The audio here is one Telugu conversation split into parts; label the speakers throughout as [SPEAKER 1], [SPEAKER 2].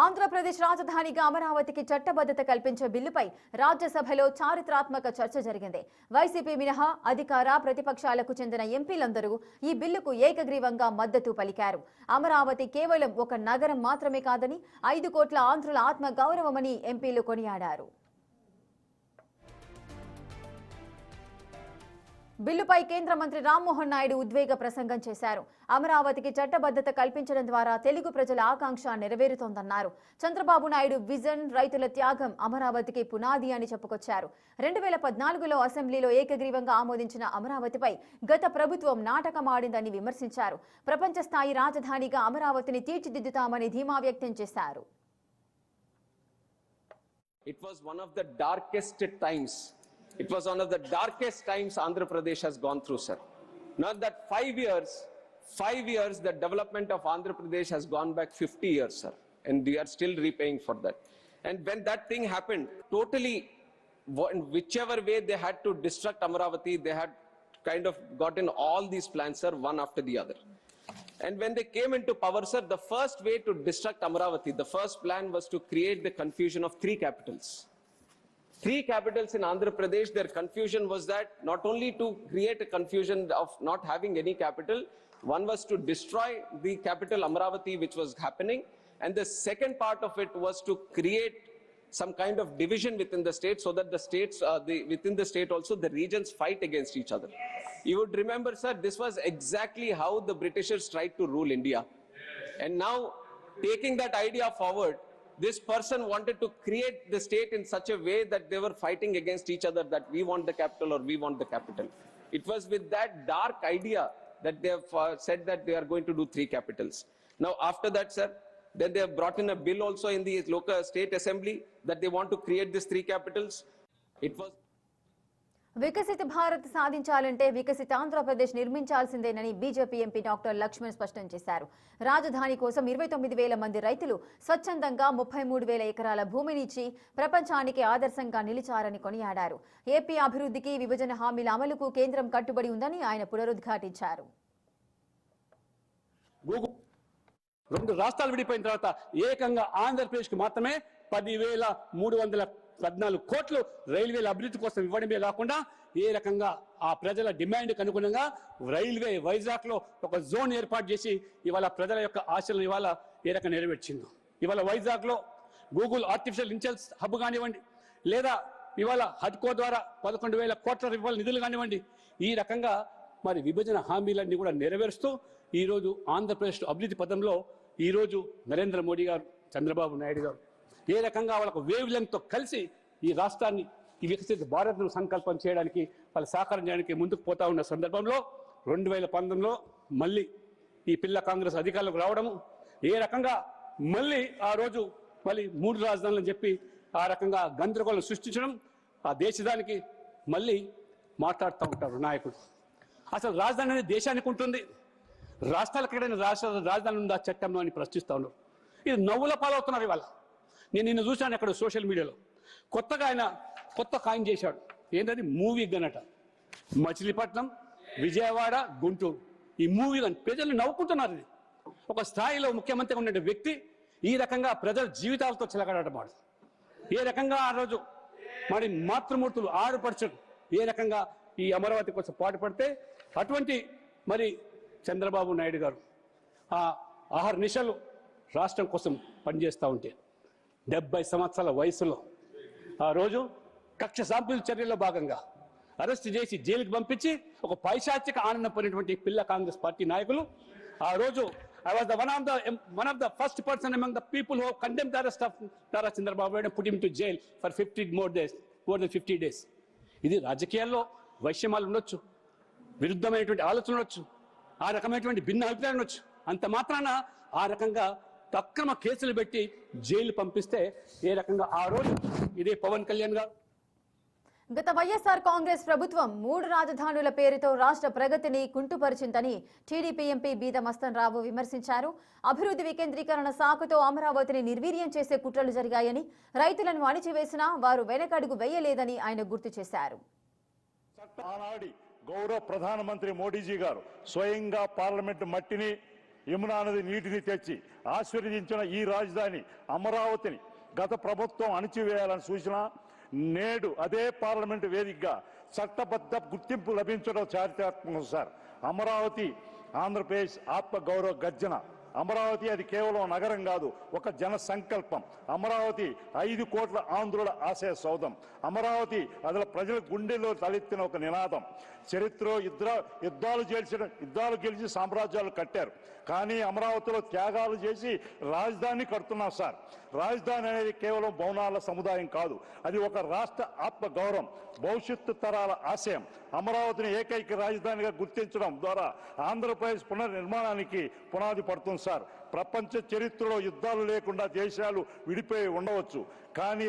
[SPEAKER 1] ఆంధ్రప్రదేశ్ రాజధానిగా అమరావతికి చట్టబద్ధత కల్పించే బిల్లుపై రాజ్యసభలో చారిత్రాత్మక చర్చ జరిగింది. వైసీపీ మినహా అధికార ప్రతిపక్షాలకు చెందిన ఎంపీలందరూ ఈ బిల్లుకు ఏకగ్రీవంగా మద్దతు పలికారు. అమరావతి కేవలం ఒక నగరం మాత్రమే కాదని 5 కోట్ల ఆంధ్రుల ఆత్మ గౌరవమని ఎంపీలు కొనియాడారు. బిల్లుపై కేంద్ర మంత్రి రామ్మోహన్ నాయుడు ఉద్వేగ ప్రసంగం చేశారు. అమరావతికి చట్టబద్ధత కల్పించడం ద్వారా తెలుగు ప్రజల ఆకాంక్ష నెరవేరుతోందన్నారు. చంద్రబాబు నాయుడు విజన్, రైతుల త్యాగం అమరావతికి పునాది అని చెప్పుకొచ్చారు. 2014లో అసెంబ్లీలో ఏకగ్రీవంగా ఆమోదించిన అమరావతిపై గత ప్రభుత్వం నాటకమాడిందని విమర్శించారు. ప్రపంచ స్థాయి రాజధానిగా అమరావతిని తీర్చిదిద్దుతామని ధీమా వ్యక్తం చేశారు.
[SPEAKER 2] It was one of the darkest times. It was one of the darkest times Andhra Pradesh has gone through, sir. Now that 5 years, the development of Andhra Pradesh has gone back 50 years, sir. And we are still repaying for that. And when that thing happened, totally, whichever way they had to destruct Amaravati, they had kind of gotten all these plans, sir, one after the other. And when they came into power, sir, the first way to destruct Amaravati, the first plan was to create the confusion of 3 capitals. 3 capitals in Andhra Pradesh. Their confusion was that not only to create a confusion of not having any capital, one was to destroy the capital Amaravati, which was happening, and the second part of it was to create some kind of division within the state, so that the states, within the state also, the regions fight against each other. You would remember, sir, this was exactly how the Britishers tried to rule India. And now, taking that idea forward, this person wanted to create the state in such a way that they were fighting against each other, that we want the capital or we want the capital. It was with that dark idea that they have said that they are going to do 3 capitals. Now, after that, sir, then they have brought in a bill also in the local state assembly that they want to create these 3 capitals. It was
[SPEAKER 1] వికసిత భారత్ సాధించాలంటే వికసిత ఆంధ్రప్రదేశ్ నిర్మించాల్సిందేనని బీజేపీ ఎంపీ డాక్టర్ లక్ష్మణ్ స్పష్టం చేశారు. రాజధాని కోసం 29,000 మంది రైతులు స్వచ్ఛందంగా 33,000 ఎకరాల భూమిని ఇచ్చి ప్రపంచానికి ఆదర్శంగా నిలిచారని కొనియాడారు. ఏపీ అభివృద్ధికి, విభజన హామీల అమలుకు కేంద్రం కట్టుబడి ఉందని ఆయన పునరుద్ఘాటించారు.
[SPEAKER 3] 2 రాష్ట్రాలు విడిపోయిన తర్వాత ఏకంగా ఆంధ్రప్రదేశ్కి మాత్రమే 10,314 కోట్లు రైల్వేల అభివృద్ధి కోసం ఇవ్వడమే కాకుండా ఏ రకంగా ఆ ప్రజల డిమాండ్కి అనుగుణంగా రైల్వే వైజాగ్లో ఒక జోన్ ఏర్పాటు చేసి ఇవాళ ప్రజల యొక్క ఆశలను ఇవాళ ఏ రకంగా నెరవేర్చిందో. ఇవాళ వైజాగ్లో గూగుల్ ఆర్టిఫిషియల్ ఇంటెలిజెన్స్ హబ్ కానివ్వండి, లేదా ఇవాళ హడ్కో ద్వారా 11,000 కోట్ల రూపాయల నిధులు కానివ్వండి, ఈ రకంగా మరి విభజన హామీలన్నీ కూడా నెరవేరుస్తూ ఈరోజు ఆంధ్రప్రదేశ్ అభివృద్ధి పదంలో ఈరోజు నరేంద్ర మోడీ గారు, చంద్రబాబు నాయుడు గారు ఏ రకంగా వాళ్ళకు వేవ్ లెంగ్త్తో కలిసి ఈ రాష్ట్రాన్ని ఈ వికసిత భారత్ను సంకల్పం చేయడానికి వాళ్ళు సహకారం చేయడానికి ముందుకు పోతా ఉన్న సందర్భంలో 2019లో మళ్ళీ ఈ పిల్ల కాంగ్రెస్ అధికారులకు రావడము, ఏ రకంగా మళ్ళీ ఆ రోజు మళ్ళీ 3 రాజధానులని చెప్పి ఆ రకంగా గందరగోళం సృష్టించడం, ఆ దేశానికి మళ్ళీ మాట్లాడుతూ ఉంటారు నాయకుడు. అసలు రాజధాని అనేది దేశానికి ఉంటుంది, రాష్ట్రాలకు ఎక్కడైనా రాజధాని ఉందా చట్టంలో అని ప్రశ్నిస్తూ ఉన్నారు. ఇది నవ్వుల పాలవుతున్నారు. ఇవాళ నేను నిన్ను చూశాను అక్కడ సోషల్ మీడియాలో కొత్తగా ఆయన కొత్త కాయిన్ చేశాడు. ఏంటది? మూవీ గనట. మచిలీపట్నం, విజయవాడ, గుంటూరు ఈ మూవీ గన్ ప్రజలు నవ్వుకుంటున్నారు. ఇది ఒక స్థాయిలో ముఖ్యమంత్రిగా ఉన్న వ్యక్తి ఈ రకంగా ప్రజల జీవితాలతో చిలకడటమాడు. ఏ రకంగా ఆ రోజు మరి మాతృమూర్తులు ఆరుపరచడు ఏ రకంగా ఈ అమరావతి కోసం పాటుపడితే అటువంటి మరి చంద్రబాబు నాయుడు గారు ఆ ఆహర్నిశలు రాష్ట్రం కోసం పనిచేస్తూ ఉంటే 70 సంవత్సరాల వయసులో ఆ రోజు కక్ష సాంపుల్ చర్యల్లో భాగంగా అరెస్ట్ చేసి జైలుకి పంపించి ఒక పైశాచిక ఆనందం పొందినటువంటి పిల్ల కాంగ్రెస్ పార్టీ నాయకులు ఆ రోజు I was one of the first person among the people who have condemned the arrest of Nara Chandrababu Naidu and put him to jail for 50 more than 50 days. ఇది రాజకీయాల్లో వైషమ్యాలు ఉండొచ్చు, విరుద్ధమైనటువంటి ఆలోచనలు ఉండొచ్చు, ఆ రకమైనటువంటి భిన్న అభిప్రాయాలు ఉండొచ్చు. అంత మాత్రాన ఆ రకంగా అక్రమ కేసులు పెట్టి జైలు పంపిస్తే ఏ రకంగా ఆ రోజు ఇదే పవన్ కళ్యాణ్ గారు
[SPEAKER 1] గత వైఎస్ఆర్ కాంగ్రెస్ ప్రభుత్వం 3 రాజధానుల పేరుతో రాష్ట్ర ప్రగతిని కుంటుపరిచిందని టీడీపీ ఎంపీ బీద మస్తన్ రావు విమర్శించారు. అభివృద్ధి వికేంద్రీకరణ సాకుతో అమరావతిని నిర్వీర్యం చేసే కుట్రలు జరిగాయని, రైతులను అణిచివేసినా వారు వెనకడుగు వేయలేదని ఆయన గుర్తు చేశారు.
[SPEAKER 4] ఆనాడి గౌరవ ప్రధానమంత్రి మోడీజీ గారు స్వయంగా పార్లమెంటు మట్టిని యమునా నది నీటిని తెచ్చి ఆశీర్వదించిన ఈ రాజధాని అమరావతిని గత ప్రభుత్వం అణిచివేయాలని సూచన నేడు అదే పార్లమెంటు వేదికగా చట్టబద్ధ గుర్తింపు లభించడం చారిత్రాత్మకం సార్. అమరావతి ఆంధ్రప్రదేశ్ ఆత్మ గౌరవ గర్జన. అమరావతి అది కేవలం నగరం కాదు, ఒక జన సంకల్పం. అమరావతి 5 కోట్ల ఆంధ్రుల ఆశయ సౌధం. అమరావతి అసలు ప్రజల గుండెల్లో తలెత్తిన ఒక నినాదం. చరిత్రలో యుద్ధాలు గెలిచి సామ్రాజ్యాలు కట్టారు, కానీ అమరావతిలో త్యాగాలు చేసి రాజధాని కడుతున్నాం సార్. రాజధాని అనేది కేవలం భవనాల సముదాయం కాదు, అది ఒక రాష్ట్ర ఆత్మ గౌరవం, భవిష్యత్తు తరాల ఆశయం. అమరావతిని ఏకైక రాజధానిగా గుర్తించడం ద్వారా ఆంధ్రప్రదేశ్ పునర్నిర్మాణానికి పునాది పడుతుంది సార్. ప్రపంచ చరిత్రలో యుద్ధాలు లేకుండా దేశాలు విడిపోయి ఉండవచ్చు, కానీ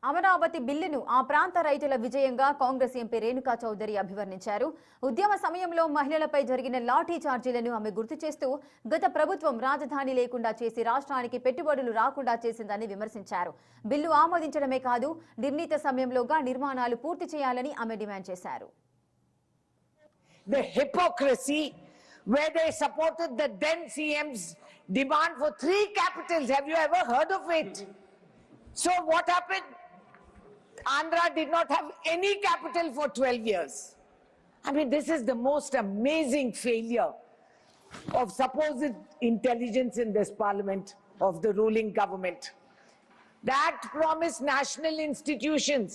[SPEAKER 1] అమరావతి బిల్లును ఆ ప్రాంత రైతుల విజయంగా కాంగ్రెస్ ఎంపీ రేణుకా చౌదరి అభివర్ణించారు. ఉద్యమ సమయంలో మహిళలపై జరిగిన లాఠీ చార్జీలను ఆమె గుర్తు చేస్తూ గత ప్రభుత్వం రాజధాని లేకుండా చేసి రాష్ట్రానికి పెట్టుబడులు రాకుండా చేసిందని విమర్శించారు. బిల్లు ఆమోదించడమే కాదు, నిర్ణీత సమయంలోగా నిర్మాణాలు పూర్తి చేయాలని ఆమె డిమాండ్ చేశారు.
[SPEAKER 5] The hypocrisy where they supported the then CM's demand for 3 capitals. Have you ever heard of it? So what happened? Andhra did not have any capital for 12 years. I mean, this is the most amazing failure of supposed intelligence in this parliament of the ruling government. That promised national institutions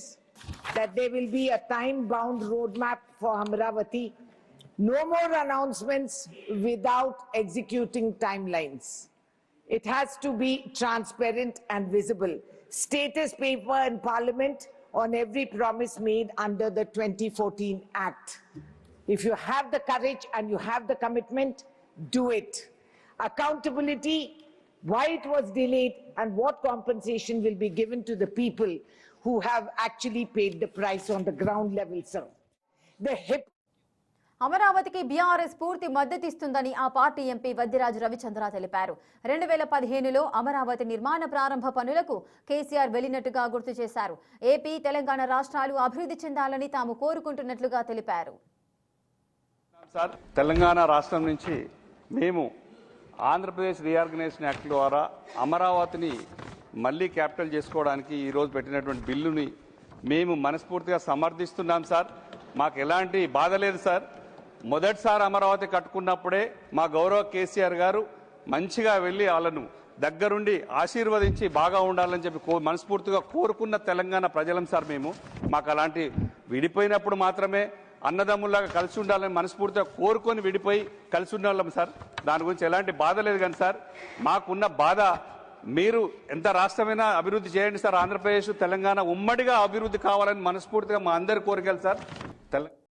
[SPEAKER 5] that there will be a time-bound roadmap for Amaravati. No more announcements without executing timelines. It has to be transparent and visible. Status paper in Parliament on every promise made under the 2014 Act. If you have the courage and you have the commitment, do it. Accountability, why it was delayed and what compensation will be given to the people who have actually paid the price on the ground level, sir.
[SPEAKER 1] అమరావతికి బీఆర్ఎస్ పూర్తి మద్దతిస్తుందని ఆ పార్టీ ఎంపీ వద్దిరాజు రవిచంద్ర తెలిపారు. 2015లో అమరావతి నిర్మాణ ప్రారంభ పనులకు కేసీఆర్ వెళ్లినట్టుగా గుర్తు చేశారు. ఏపీ, తెలంగాణ రాష్ట్రాలు అభివృద్ధి చెందాలని తాము కోరుకుంటున్నట్లుగా తెలిపారు.
[SPEAKER 6] తెలంగాణ రాష్ట్రం నుంచి మేము ఆంధ్రప్రదేశ్ రీఆర్గనైజేషన్ యాక్ట్ ద్వారా అమరావతిని మళ్ళీ క్యాపిటల్ చేసుకోవడానికి ఈరోజు పెట్టినటువంటి బిల్లుని మేము మనస్ఫూర్తిగా సమర్థిస్తున్నాం సార్. మాకు ఎలాంటి బాధ లేదు సార్. మొదటిసారి అమరావతి కట్టుకున్నప్పుడే మా గౌరవ కేసీఆర్ గారు మంచిగా వెళ్ళి వాళ్ళను దగ్గరుండి ఆశీర్వదించి బాగా ఉండాలని చెప్పి మనస్ఫూర్తిగా కోరుకున్న తెలంగాణ ప్రజలం సార్ మేము. మాకు అలాంటి విడిపోయినప్పుడు మాత్రమే అన్నదమ్ముల్లాగా కలిసి ఉండాలని మనస్ఫూర్తిగా కోరుకొని విడిపోయి కలిసి ఉండాలి సార్. దాని గురించి ఎలాంటి బాధ లేదు. కానీ సార్ మాకున్న బాధ, మీరు ఎంత రాష్ట్రమైనా అభివృద్ధి చేయండి సార్. ఆంధ్రప్రదేశ్, తెలంగాణ ఉమ్మడిగా అభివృద్ధి కావాలని మనస్ఫూర్తిగా మా అందరి కోరికలు సార్.